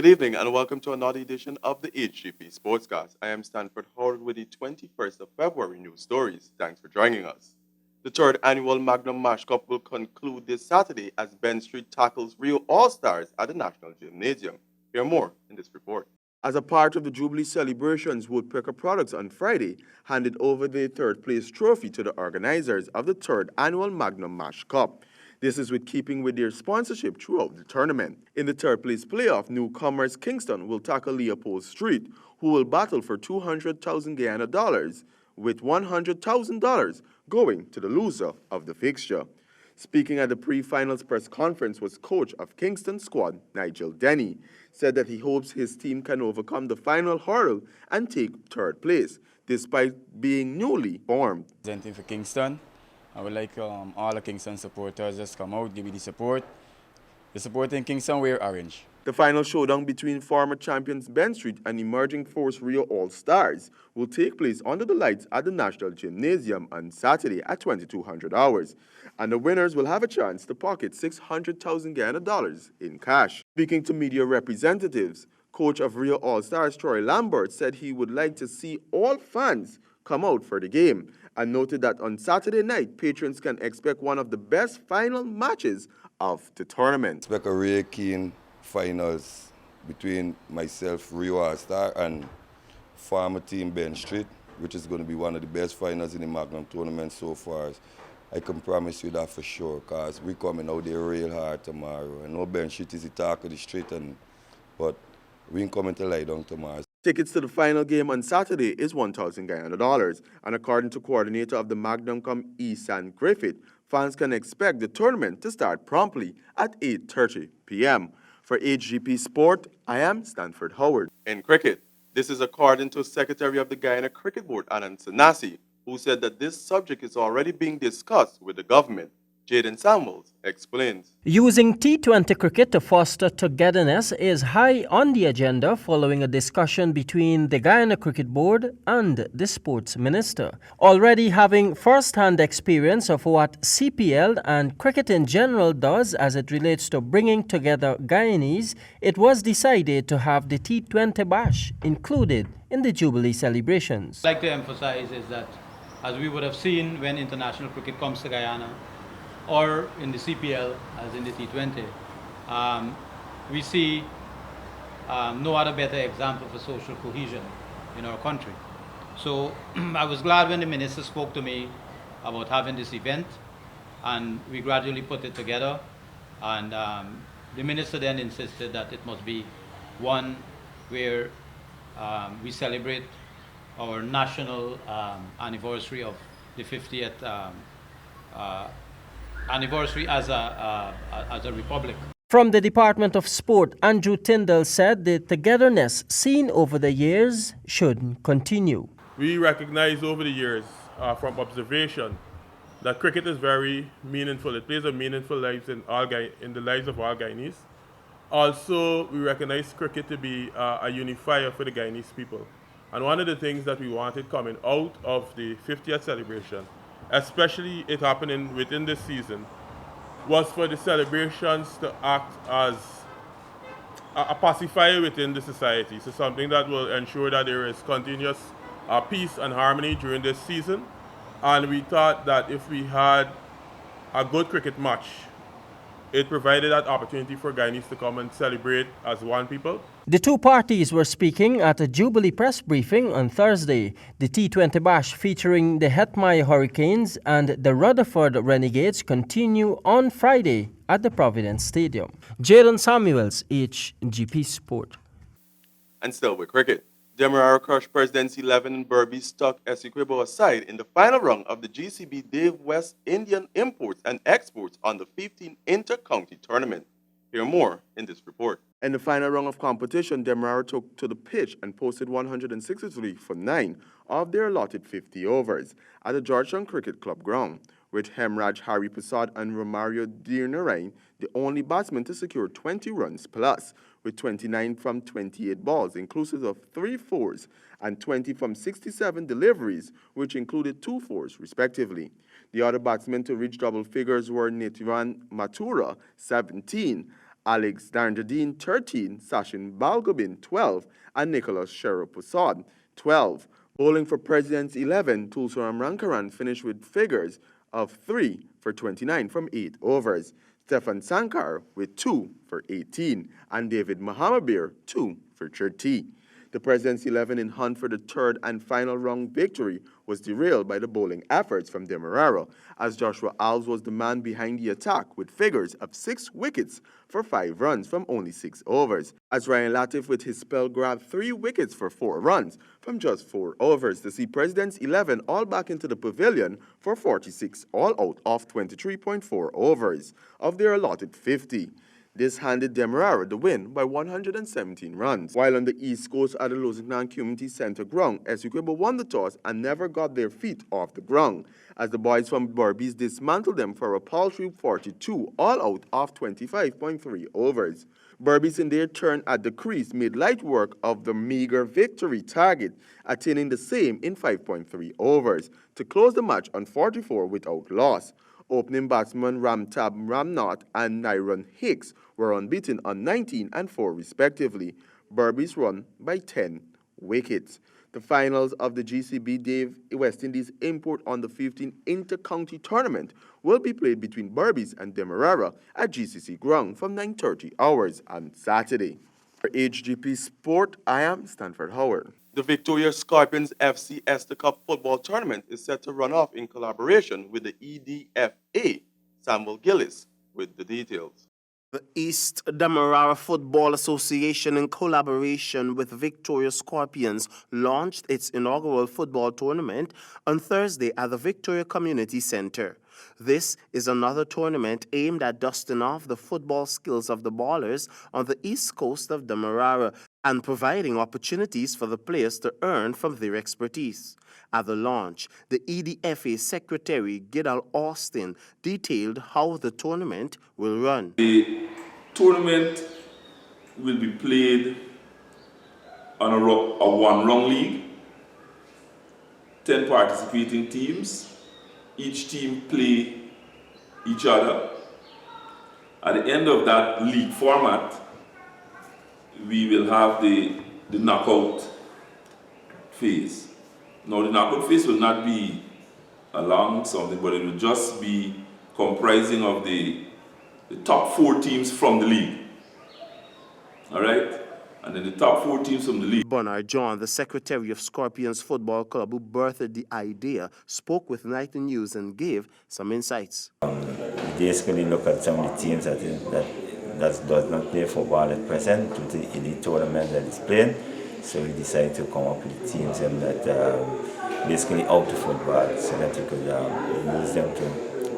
Good evening and welcome to another edition of the Hgp Sport-Cast. I am Stanford Howard with the 21st of February news stories. Thanks for joining us. The third annual Magnum Mash Cup will conclude this Saturday as Ben Street tackles Rio All-Stars at the National Gymnasium. Hear more in this report. As a part of the Jubilee celebrations, Woodpecker Products on Friday handed over the third place trophy to the organizers of the third annual Magnum Mash Cup. This is with keeping with their sponsorship throughout the tournament. In the third place playoff, newcomers Kingston will tackle Leopold Street, who will battle for 200,000 Guyana dollars, with $100,000 going to the loser of the fixture. Speaking at the pre-finals press conference was coach of Kingston squad, Nigel Denny, said that he hopes his team can overcome the final hurdle and take third place, despite being newly formed. Presenting for Kingston. I would like all the Kingston supporters just come out, give me the support. The support in Kingston wear orange. The final showdown between former champions Ben Street and emerging force Rio All-Stars will take place under the lights at the National Gymnasium on Saturday at 2200 hours. And the winners will have a chance to pocket 600,000 Guyana dollars in cash. Speaking to media representatives, coach of Rio All-Stars Troy Lambert said he would like to see all fans come out for the game and noted that on Saturday night, patrons can expect one of the best final matches of the tournament. Expect a really keen finals between myself, Rio All-Star, and former team Ben Street, which is going to be one of the best finals in the Magnum tournament so far. I can promise you that for sure, because we're coming out there real hard tomorrow. I know Ben Street is the talk of the street, but we ain't coming to lie down tomorrow. Tickets to the final game on Saturday is 1,000 Guyana dollars, and according to coordinator of the Magnum Cup, Esan Griffith, fans can expect the tournament to start promptly at 8:30 p.m. For Hgp Sport, I am Stanford Howard. In cricket, this is according to Secretary of the Guyana Cricket Board, Anand Sanasi, who said that this subject is already being discussed with the government. Jaden Samuels explains. Using T20 cricket to foster togetherness is high on the agenda following a discussion between the Guyana Cricket Board and the Sports Minister. Already having first-hand experience of what CPL and cricket in general does as it relates to bringing together Guyanese, it was decided to have the T20 Bash included in the Jubilee celebrations. I'd like to emphasize is that, as we would have seen when international cricket comes to Guyana, or in the CPL, as in the T20, we see no other better example for social cohesion in our country. So I was glad when the minister spoke to me about having this event, and we gradually put it together. And the minister then insisted that it must be one where we celebrate our national anniversary of the 50th anniversary as a republic. From the Department of Sport, Andrew Tyndall said the togetherness seen over the years should continue. We recognize over the years from observation that cricket is very meaningful. It plays a meaningful life in the lives of all Guyanese. Also, we recognize cricket to be a unifier for the Guyanese people. And one of the things that we wanted coming out of the 50th celebration, especially it happening within this season, was for the celebrations to act as a pacifier within the society. So something that will ensure that there is continuous peace and harmony during this season. And we thought that if we had a good cricket match, it provided that opportunity for Guyanese to come and celebrate as one people. The two parties were speaking at a Jubilee press briefing on Thursday. The T20 Bash featuring the Hetmai Hurricanes and the Rutherford Renegades continue on Friday at the Providence Stadium. Jaden Samuels, Hgp Sport. And still with cricket, Demerara Crush Presidency 11 in Burby stuck Essequibo aside in the final round of the GCB Dave West Indian Imports and Exports on the 15th Intercounty Tournament. Hear more in this report. In the final round of competition, Demerara took to the pitch and posted 163 for 9 of their allotted 50 overs at the Georgetown Cricket Club ground, with Hemraj Hari Prasad and Romario Dirnarain the only batsmen to secure 20 runs plus, with 29 from 28 balls, inclusive of 3 fours, and 20 from 67 deliveries, which included 2 fours, respectively. The other batsmen to reach double figures were Nitivan Mathura, 17, Alex Darnjadine 13, Sachin Balgobin 12, and Nicholas Sherop-Pusod 12. Bowling for Presidents 11, Tulsaram Rankaran finished with figures of 3 for 29 from 8 overs. Stefan Sankar with 2 for 18, and David Mahamabir 2 for 30. The President's 11 in hunt for the third and final round victory was derailed by the bowling efforts from Demerara, as Joshua Alves was the man behind the attack with figures of 6 wickets for 5 runs from only 6 overs, as Ryan Latif with his spell grabbed 3 wickets for 4 runs from just 4 overs to see President's 11 all back into the pavilion for 46 all out of 23.4 overs of their allotted 50. This handed Demerara the win by 117 runs. While on the East Coast at the Lusignan Community Center ground, Essequibo won the toss and never got their feet off the ground, as the boys from Berbice dismantled them for a paltry 42 all out of 25.3 overs. Berbice in their turn at the crease made light work of the meager victory target, attaining the same in 5.3 overs to close the match on 44 without loss. Opening batsmen Ramtab Ramnath and Nyron Hicks were unbeaten on 19 and 4 respectively. Berbice won by 10 wickets. The finals of the GCB Dave West Indies Import on the 15 Intercounty Tournament will be played between Berbice and Demerara at GCC Ground from 9:30 hours on Saturday. For HGP Sport, I am Stanford Howard. The Victoria Scorpions FC Esther Cup football tournament is set to run off in collaboration with the EDFA. Samuel Gillis with the details. The East Demerara Football Association, in collaboration with Victoria Scorpions, launched its inaugural football tournament on Thursday at the Victoria Community Center. This is another tournament aimed at dusting off the football skills of the ballers on the east coast of Demerara and providing opportunities for the players to earn from their expertise. At the launch, the EDFA Secretary Gidal Austin detailed how the tournament will run. The tournament will be played on a one-round league, 10 participating teams. Each team play each other. At the end of that league format, we will have the knockout phase. Now, the knockout phase will not be a long something, but it will just be comprising of the top 4 teams from the league. All right? And then the top 4 teams from the league. Bernard John, the secretary of Scorpions Football Club, who birthed the idea, spoke with Night News and gave some insights. Basically, look at some of the teams that does not play football at present in the tournament that is playing. So we decided to come up with teams that basically out of football, so that we could use them to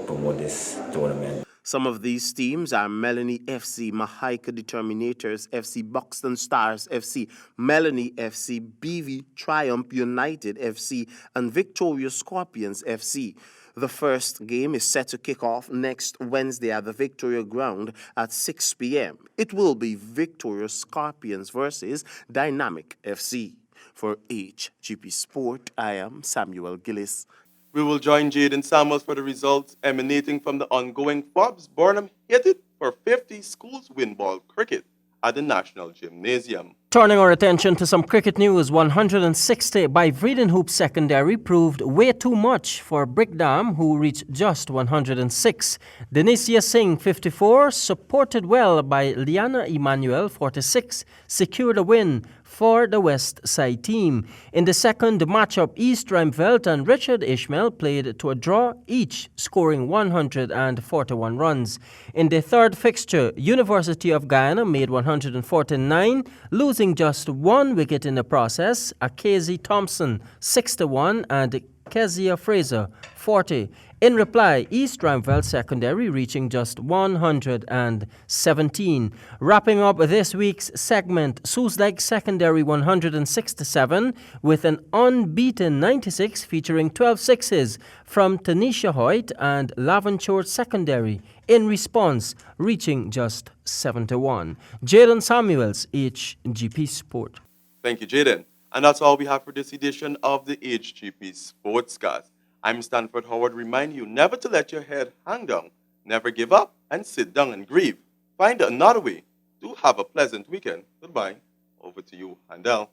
promote this tournament. Some of these teams are Melanie FC, Mahaika Determinators FC, Buxton Stars FC, Melanie FC, BV Triumph United FC, and Victoria Scorpions FC. The first game is set to kick off next Wednesday at the Victoria Ground at 6 p.m. It will be Victoria Scorpions versus Dynamic FC. For HGP Sport, I am Samuel Gillis. We will join Jaden Samuels for the results emanating from the ongoing Forbes Burnham Hit It for 50 schools win ball cricket at the National Gymnasium. Turning our attention to some cricket news, 160 by Vredenhoop Secondary proved way too much for Brickdam, who reached just 106. Denicia Singh, 54, supported well by Liana Emmanuel, 46, secured a win for the West Side team. In the second matchup, East Rheinfeldt and Richard Ishmael played to a draw, each scoring 141 runs. In the third fixture, University of Guyana made 149, losing just 1 wicket in the process. Akazi Thompson, 61, and Kezia Fraser, 40. In reply, East Rheinfeldt Secondary reaching just 117. Wrapping up this week's segment, Soesdijk Secondary 167 with an unbeaten 96 featuring 12 sixes from Tanisha Hoyt and Lavenshore Secondary in response, reaching just 71. Jaden Samuels, HGP Sport. Thank you, Jaden. And that's all we have for this edition of the HGP Sports-Cast. I'm Stanford Howard. Remind you never to let your head hang down, never give up, and sit down and grieve. find another way. Do have a pleasant weekend. Goodbye. Over to you, Handel.